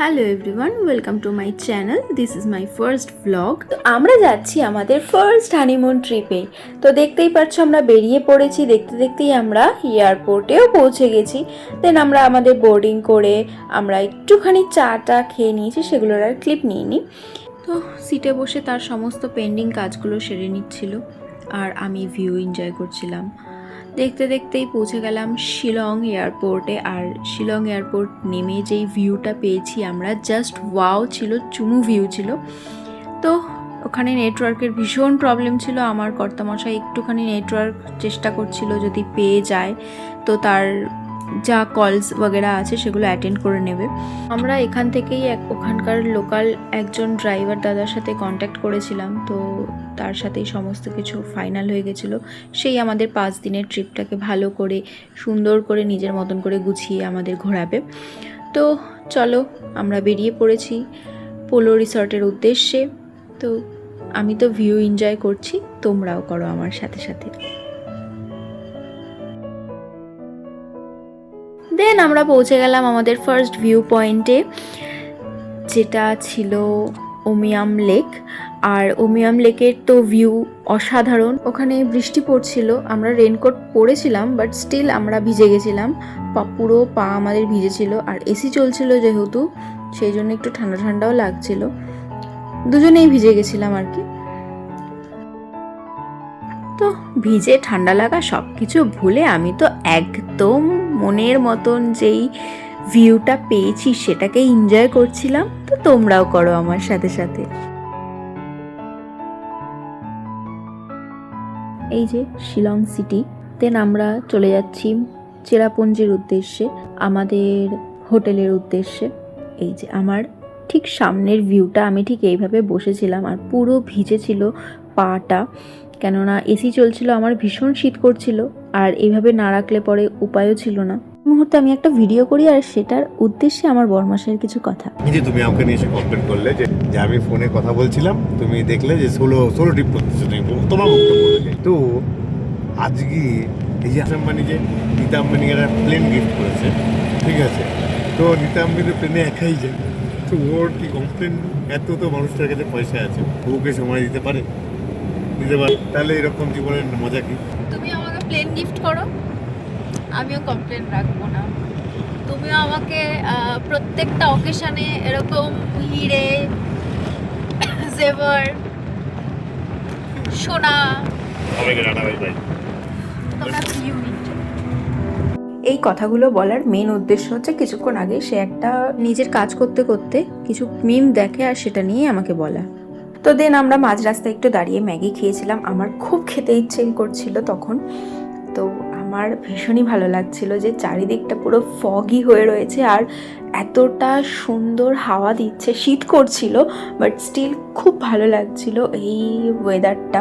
Hello everyone, welcome to my channel. This is my first blog. তো আমরা যাচ্ছি আমাদের ফার্স্ট হানিমুন ট্রিপে। তো দেখতেই পাচ্ছ আমরা বেরিয়ে পড়েছি। দেখতে দেখতেই আমরা এয়ারপোর্টেও পৌঁছে গেছি। দেন আমরা আমাদের বোর্ডিং করে আমরা একটুখানি চাটা খেয়ে নিয়েছি, সেগুলোর আর ক্লিপ নিইনি। তো সিটে বসে তার সমস্ত পেন্ডিং কাজগুলো সেরে নিচ্ছিল আর আমি ভিউ এনজয় করছিলাম। দেখতে দেখতেই পৌঁছে গেলাম শিলং এয়ারপোর্টে। আর শিলং এয়ারপোর্ট নেমে যেই ভিউটা পেয়েছি আমরা, জাস্ট ওয়াও ছিল, চুমু ভিউ ছিল। তো ওখানে নেটওয়ার্কের ভীষণ প্রবলেম ছিল। আমার কর্তামশাই একটুখানি নেটওয়ার্ক চেষ্টা করছিল, যদি পেয়ে যায় তো তার যা কলস বগেরা আছে সেগুলো অ্যাটেন্ড করে নেবে। আমরা এখান থেকেই ওখানকার লোকাল একজন ড্রাইভার দাদার সাথে কন্ট্যাক্ট করেছিলাম, তো তার সাথেই সমস্ত কিছু ফাইনাল হয়ে গেছিলো। সেই আমাদের 5 দিনের ট্রিপটাকে ভালো করে সুন্দর করে নিজের মতন করে গুছিয়ে আমাদের ঘোরাবে। তো চলো, আমরা বেরিয়ে পড়েছি পোলো রিসর্টের উদ্দেশ্যে। তো আমি তো ভিউ এনজয় করছি, তোমরাও করো আমার সাথে সাথে। দেন আমরা পৌঁছে গেলাম আমাদের ফার্স্ট ভিউ পয়েন্টে, যেটা ছিল ওমিয়াম লেক। আর ওমিয়াম লেকের তো ভিউ অসাধারণ। ওখানে বৃষ্টি পড়ছিল, আমরা রেনকোট পরেছিলাম, বাট স্টিল আমরা ভিজে গেছিলাম। পুরো পা আমাদের ভিজেছিল। আর এসি চলছিল যেহেতু, সেই জন্য একটু ঠান্ডা ঠান্ডাও লাগছিল। দুজনেই ভিজে গেছিলাম আর কি। তো ভিজে ঠান্ডা লাগা সব কিছু ভুলে আমি তো একদম মনের মতন যেই ভিউটা পেয়েছি সেটাকে এনজয় করছিলাম। তো তোমরাও করো আমার সাথে সাথে। এই যে শিলং সিটি। দেন আমরা চলে যাচ্ছি চেরাপুঞ্জির উদ্দেশ্যে, আমাদের হোটেলের উদ্দেশ্যে। এই যে আমার ঠিক সামনের ভিউটা, আমি ঠিক এইভাবে বসেছিলাম আর পুরো ভিজে ছিল পাটা, কেননা এসি চলছিল। আমার ভীষণ শীত করছিল আর এইভাবে না রাখলে পরে উপায়ও ছিল না। মুহূর্তে আমি একটা ভিডিও করি আর সেটার উদ্দেশ্যে আমার বরমাসের কিছু কথা। এই যে তুমি আমাকে নিয়ে এসে কমপ্লেন করলে যে আমি ফোনে কথা বলছিলাম, তুমি দেখলে যে সোলো ট্রিপ করতেছো তুমি, তোমার বক্তব্য অনুযায়ী। তো আজকে এই যে আম্বানি, যে নীতা আম্বানি একটা প্লেন গিফট করেছে, ঠিক আছে? তো নীতা আম্বানি তো প্লেনে একাই যায়, তো ওর কি কমপ্লেন? এত তো মানুষটার কাছে পয়সা আছে, ওকে সময় দিতে পারে? তাহলে এরকম জীবনের মজা কি? তুমি আমাকে প্লেন গিফট করো, আমিও কমপ্লেন রাখবো না। তুমিও আমাকে প্রত্যেকটা অকেশনে এরকম হিরে, জেভার, সোনা, তোমরা ইউনিক। এই কথাগুলো বলার মেন উদ্দেশ্য হচ্ছে, কিছুক্ষণ আগে সে একটা নিজের কাজ করতে করতে কিছু মিম দেখে আর সেটা নিয়ে আমাকে বলা। তো দেন আমরা মাঝ রাস্তায় একটু দাঁড়িয়ে ম্যাগি খেয়েছিলাম। আমার খুব খেতে ইচ্ছে করছিল তখন। তো আমার ভীষণই ভালো লাগছিল যে চারিদিকটা পুরো ফগি হয়ে রয়েছে আর এতটা সুন্দর হাওয়া দিচ্ছে। শীত করছিল বাট স্টিল খুব ভালো লাগছিল এই ওয়েদারটা,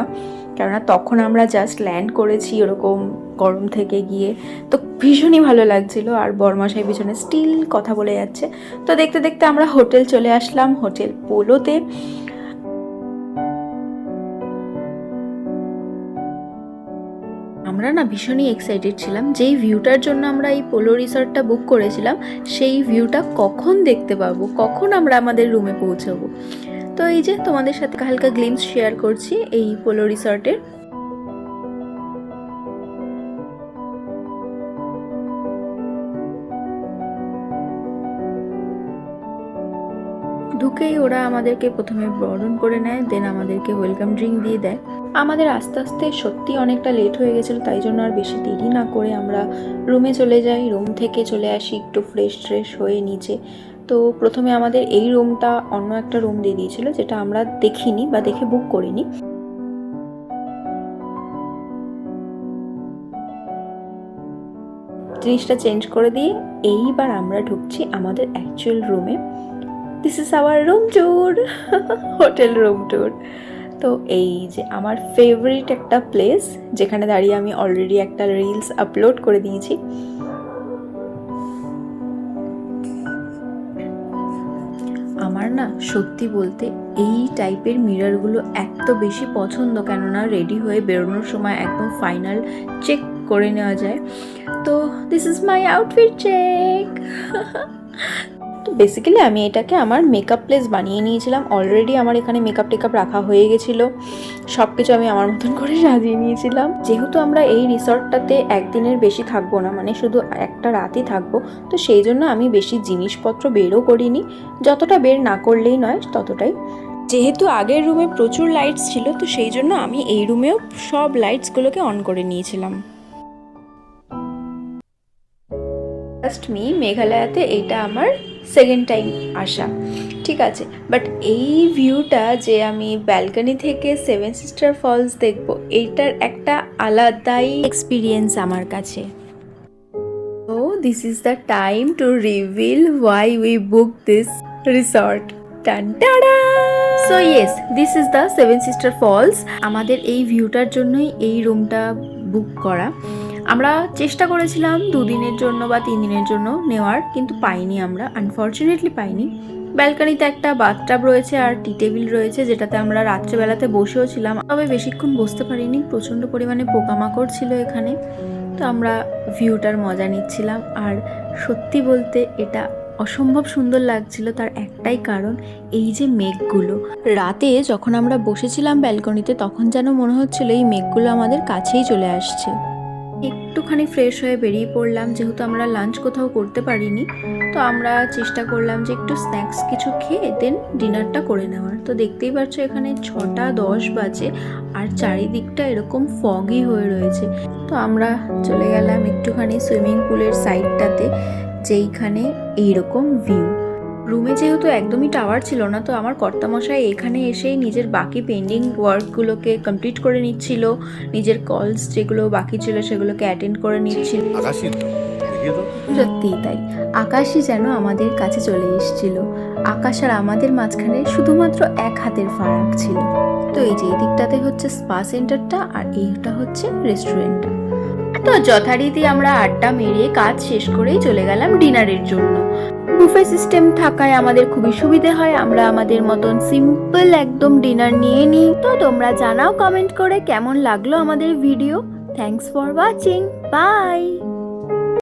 কেননা তখন আমরা জাস্ট ল্যান্ড করেছি ওরকম গরম থেকে গিয়ে। তো ভীষণই ভালো লাগছিল। আর বরমাসাই পিছনে স্টিল কথা বলে যাচ্ছে। তো দেখতে দেখতে আমরা হোটেল চলে আসলাম, হোটেল পোলোতে। আমরা না ভীষণই এক্সাইটেড ছিলাম যেই ভিউটার জন্য আমরা এই পোলো রিসর্টটা বুক করেছিলাম, সেই ভিউটা কখন দেখতে পাবো, কখন আমরা আমাদের রুমে পৌঁছাবো। তো এই যে তোমাদের সাথে হালকা গ্লিমস শেয়ার করছি এই পোলো রিসর্টের। ঢুকেই ওরা আমাদেরকে প্রথমে বরণ করে নেয়, দেন আমাদেরকে ওয়েলকাম ড্রিঙ্ক দিয়ে দেয়। আমাদের আস্তে আস্তে সত্যি অনেকটা লেট হয়ে গেছিলো, তাই জন্য আর বেশি দেরি না করে আমরা রুমে চলে যাই। রুম থেকে চলে আসি একটু ফ্রেশ হয়ে নিচে। তো প্রথমে আমাদের এই রুমটা অন্য একটা রুম দিয়ে দিয়েছিল, যেটা আমরা দেখিনি বা দেখে বুক করিনি। জিনিসটা চেঞ্জ করে দিয়ে এইবার আমরা ঢুকছি আমাদের অ্যাকচুয়াল রুমে। This is our room tour, hotel room tour. তো এই যে আমার ফেভারিট একটা প্লেস, যেখানে দাঁড়িয়ে আমি অলরেডি একটা রিলস আপলোড করে দিয়েছি। আমার না সত্যি বলতে এই টাইপের মিররগুলো এত বেশি পছন্দ, কেননা রেডি হয়ে বেরোনোর সময় একদম ফাইনাল চেক করে নেওয়া যায়। তো this is my outfit check. তো বেসিক্যালি আমি এটাকে আমার মেকআপ প্লেস বানিয়ে নিয়েছিলাম। অলরেডি আমার এখানে মেকআপ টেকআপ রাখা হয়ে গেছিলো, সব কিছু আমি আমার মতন করে সাজিয়ে নিয়েছিলাম। যেহেতু আমরা এই রিসর্টটাতে একদিনের বেশি থাকবো না, মানে শুধু একটা রাতই থাকবো, তো সেই জন্য আমি বেশি জিনিসপত্র বেরও করিনি, যতটা বের না করলেই নয় ততটাই। যেহেতু আগের রুমে প্রচুর লাইটস ছিল, তো সেই জন্য আমি এই রুমেও সব লাইটসগুলোকে অন করে নিয়েছিলাম। জাস্ট মি মেঘালয়াতে এইটা আমার সেকেন্ড টাইম আসা, ঠিক আছে, বাট এই ভিউটা যে আমি ব্যালকনি থেকে সেভেন সিস্টার ফলস দেখবো, এইটার একটা আলাদাই এক্সপিরিয়েন্স আমার কাছে। So this is the time to reveal why we booked this resort. টানটাড়া! So yes, this is the Seven Sister Falls. আমাদের এই ভিউটার জন্যই এই রুমটা বুক করা। আমরা চেষ্টা করেছিলাম 2 দিনের জন্য বা 3 দিনের জন্য নেওয়ার, কিন্তু পাইনি, আমরা আনফর্চুনেটলি পাইনি। ব্যালকনিতে একটা বাথটাব রয়েছে আর টি টেবিল রয়েছে, যেটাতে আমরা রাত্রেবেলাতে বসেও ছিলাম, তবে বেশিক্ষণ বসতে পারিনি, প্রচণ্ড পরিমাণে পোকামাকড় ছিল এখানে। তো আমরা ভিউটার মজা নিচ্ছিলাম, আর সত্যি বলতে এটা অসম্ভব সুন্দর লাগছিল। তার একটাই কারণ, এই যে মেঘগুলো, রাতে যখন আমরা বসেছিলাম ব্যালকনিতে তখন যেন মনে হচ্ছিল এই মেঘগুলো আমাদের কাছেই চলে আসছে। একটুখানি ফ্রেশ হয়ে বেরিয়ে পড়লাম, যেহেতু আমরা লাঞ্চ কোথাও করতে পারিনি, তো আমরা চেষ্টা করলাম যে একটু স্ন্যাক্স কিছু খেয়ে দেন ডিনারটা করে নেওয়ার। তো দেখতেই পাচ্ছ এখানে 6:10 বাজে আর চারিদিকটা এরকম ফগি হয়ে রয়েছে। তো আমরা চলে গেলাম একটুখানি সুইমিং পুলের সাইডটাতে, যেইখানে এইরকম ভিউ। রুমে যেহেতু একদমই টাওয়ার ছিল না, তো আমার কর্তামশাই এখানে এসেই নিজের বাকি পেন্ডিং ওয়ার্কগুলোকে কমপ্লিট করে নিচ্ছিল, নিজের কলস যেগুলো বাকি ছিল সেগুলোকে অ্যাটেন্ড করে নিচ্ছিল। সত্যিই তাই, আকাশই যেন আমাদের কাছে চলে এসেছিল। আকাশ আর আমাদের মাঝখানে শুধুমাত্র 1 হাতের ফারাক ছিল। তো এই যে এই দিকটাতে হচ্ছে স্পা সেন্টারটা আর এইটা হচ্ছে রেস্টুরেন্টটা। তো যথারীতি আমরা আড্ডা মেরে কাজ শেষ করেই চলে গেলাম ডিনারের জন্য। বুফে সিস্টেম থাকায় আমাদের খুবই সুবিধে হয়, আমরা আমাদের মতন সিম্পল একদম ডিনার নিয়ে নিই। তো তোমরা জানাও কমেন্ট করে কেমন লাগলো আমাদের ভিডিও। Thanks for watching, by.